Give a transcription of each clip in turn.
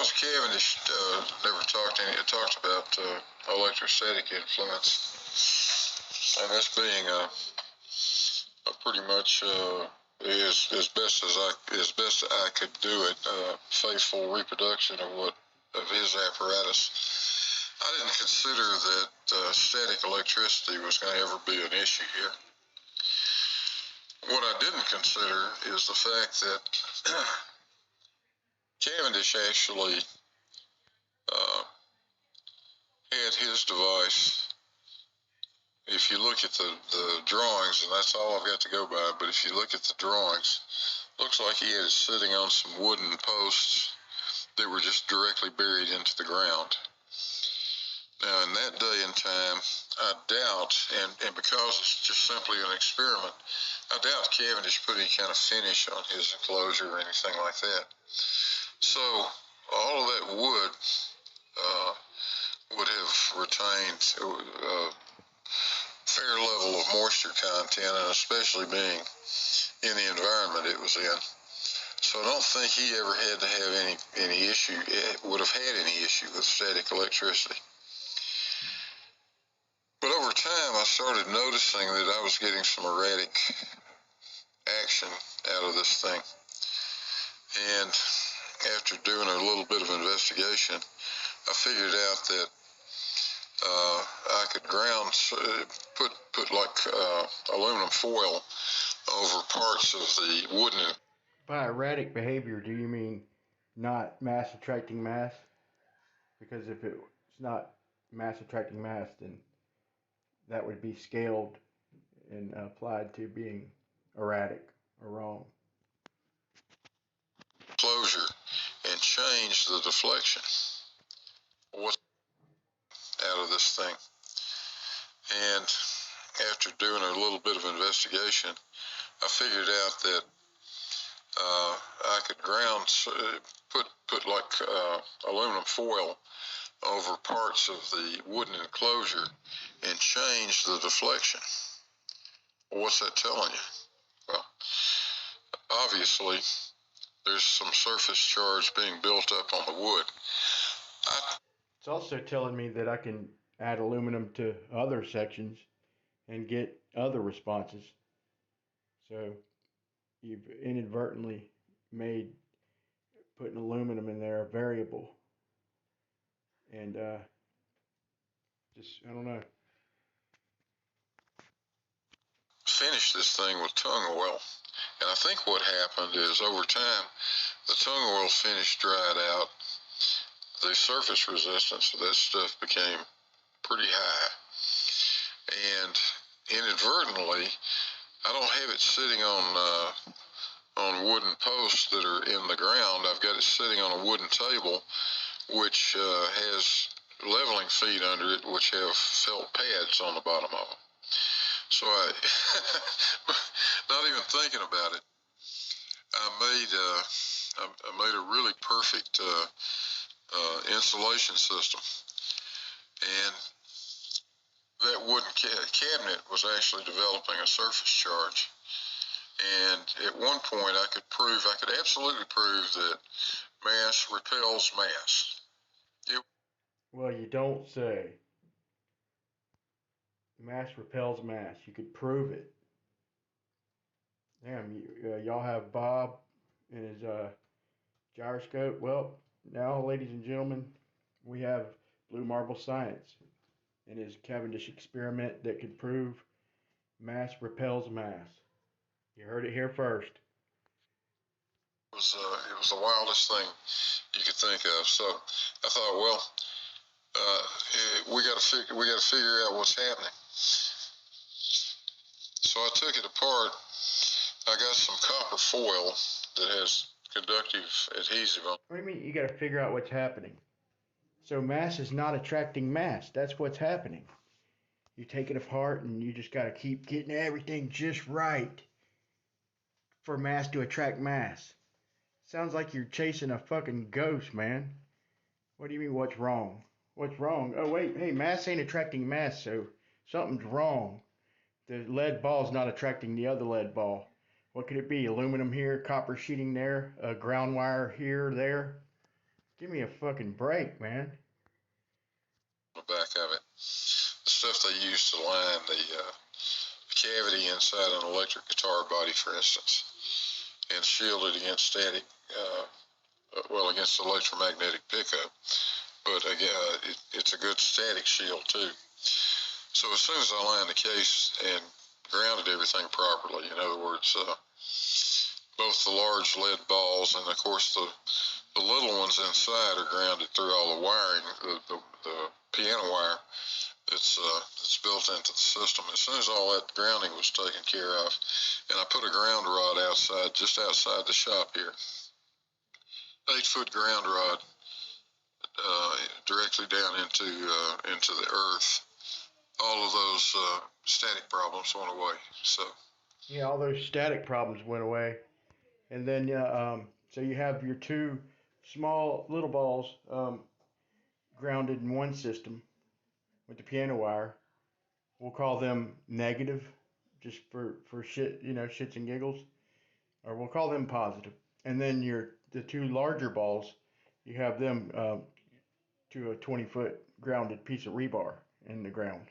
because Cavendish never talked about electrostatic influence, and this being a pretty much as best I could do it, faithful reproduction of his apparatus. I didn't consider that static electricity was going to ever be an issue here. What I didn't consider is the fact that Cavendish actually had his device. If you look at the drawings, and that's all I've got to go by, but if you look at the drawings, looks like he had it sitting on some wooden posts that were just directly buried into the ground. Now, in that day and time, I doubt, and because it's just simply an experiment, I doubt Cavendish put any kind of finish on his enclosure or anything like that. So all of that would have retained a fair level of moisture content, and especially being in the environment it was in. So I don't think he ever had to have any issue, would have had any issue with static electricity. But over time, I started noticing that I was getting some erratic action out of this thing. And after doing a little bit of investigation, I figured out that I could put like aluminum foil over parts of the wooden. By erratic behavior, do you mean not mass attracting mass? Because if it's not mass attracting mass, then that would be scaled and applied to being erratic or wrong. Closure and change the deflection. What's out of this thing? And after doing a little bit of investigation, I figured out that I could put like aluminum foil over parts of the wooden enclosure and change the deflection. Well, what's that telling you? Well, obviously, there's some surface charge being built up on the wood. It's also telling me that I can add aluminum to other sections and get other responses. So you've inadvertently made putting aluminum in there a variable. And I don't know. Finish this thing with tung oil. And I think what happened is over time, the tung oil finish dried out. The surface resistance of that stuff became pretty high. And inadvertently, I don't have it sitting on wooden posts that are in the ground. I've got it sitting on a wooden table, which has leveling feet under it, which have felt pads on the bottom of them. So I, not even thinking about it, I made a really perfect insulation system, and that wooden cabinet was actually developing a surface charge. And at one point, I could absolutely prove that mass repels mass. Well, you don't say. Mass repels mass. You could prove it. Damn, y'all have Bob and his gyroscope. Well, now, ladies and gentlemen, we have Blue Marble Science and his Cavendish experiment that could prove mass repels mass. You heard it here first. It was the wildest thing you could think of. So I thought, well, we got to figure out what's happening. So I took it apart. I got some copper foil that has conductive adhesive on it. What do you mean you got to figure out what's happening? So mass is not attracting mass. That's what's happening. You take it apart and you just got to keep getting everything just right for mass to attract mass. Sounds like you're chasing a fucking ghost, man. What do you mean, what's wrong? What's wrong? Oh, wait, hey, mass ain't attracting mass, so something's wrong. The lead ball's not attracting the other lead ball. What could it be? Aluminum here, copper sheeting there, ground wire here, there? Give me a fucking break, man. The back of it. The stuff they use to line the cavity inside an electric guitar body, for instance, and shield it against static, against electromagnetic pickup. But again, it's a good static shield too. So as soon as I lined the case and grounded everything properly, in other words, both the large lead balls and of course the little ones inside are grounded through all the wiring, the piano wire that's built into the system. As soon as all that grounding was taken care of, and I put a ground rod outside, just outside the shop here, 8-foot ground rod directly down into the earth. All of those static problems went away. So yeah, all those static problems went away, and then so you have your two small little balls grounded in one system with the piano wire. We'll call them negative, just for shit, shits and giggles, or we'll call them positive. And then the two larger balls, you have them to a 20-foot grounded piece of rebar in the ground.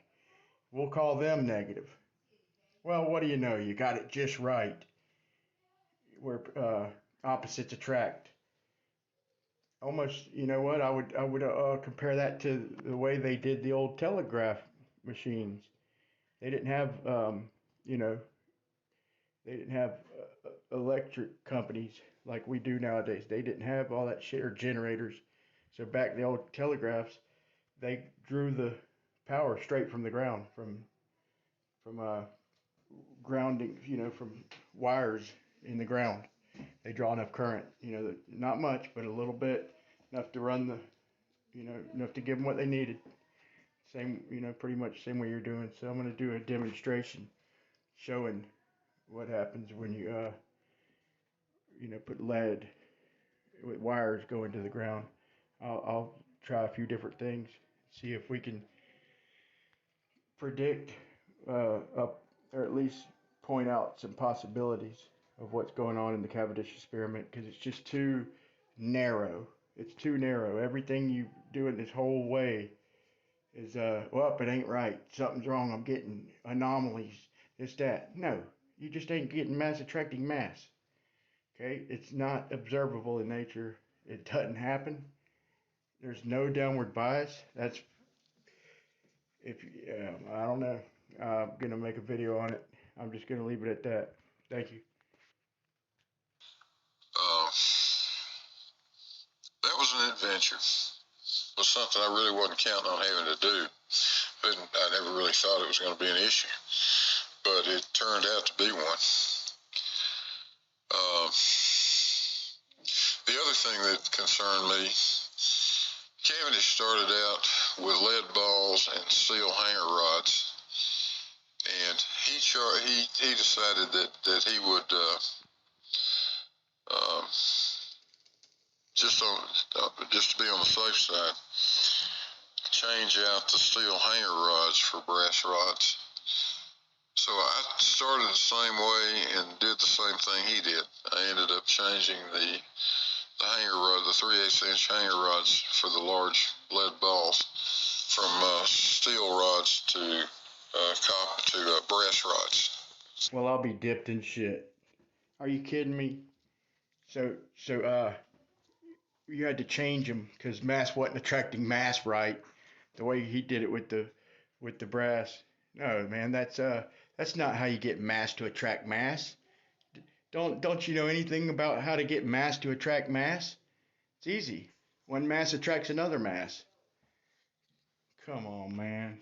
We'll call them negative. Well, what do you know? You got it just right. Where opposites attract. Almost, you know what? I would compare that to the way they did the old telegraph machines. They didn't have, they didn't have electric companies like we do nowadays. They didn't have all that shit, or generators. So back the old telegraphs, they drew the power straight from the ground, from grounding, from wires in the ground. They draw enough current, not much, but a little bit, enough to run enough to give them what they needed. Same, pretty much same way you're doing. So I'm going to do a demonstration showing what happens when you, put lead with wires go into the ground. I'll try a few different things, see if we can predict up, or at least point out some possibilities of what's going on in the Cavendish experiment, because it's just too narrow. It's too narrow. Everything you do in this whole way is, it ain't right. Something's wrong. I'm getting anomalies. This, that. No, you just ain't getting mass attracting mass. Okay? It's not observable in nature. It doesn't happen. There's no downward bias. That's, I don't know. I'm going to make a video on it. I'm just going to leave it at that. Thank you. That was an adventure. It was something I really wasn't counting on having to do. But I never really thought it was going to be an issue. But it turned out to be one. The other thing that concerned me, Cavendish started out with lead balls and steel hanger rods, and he decided that he would just to be on the safe side, change out the steel hanger rods for brass rods. So I started the same way and did the same thing he did. I ended up changing the hanger rod, the 3/8-inch hanger rods for the large lead balls, from steel rods to brass rods. Well, I'll be dipped in shit. Are you kidding me? So you had to change them because mass wasn't attracting mass right, the way he did it with the brass. No, man, that's not how you get mass to attract mass. Don't you know anything about how to get mass to attract mass? It's easy. One mass attracts another mass. Come on, man.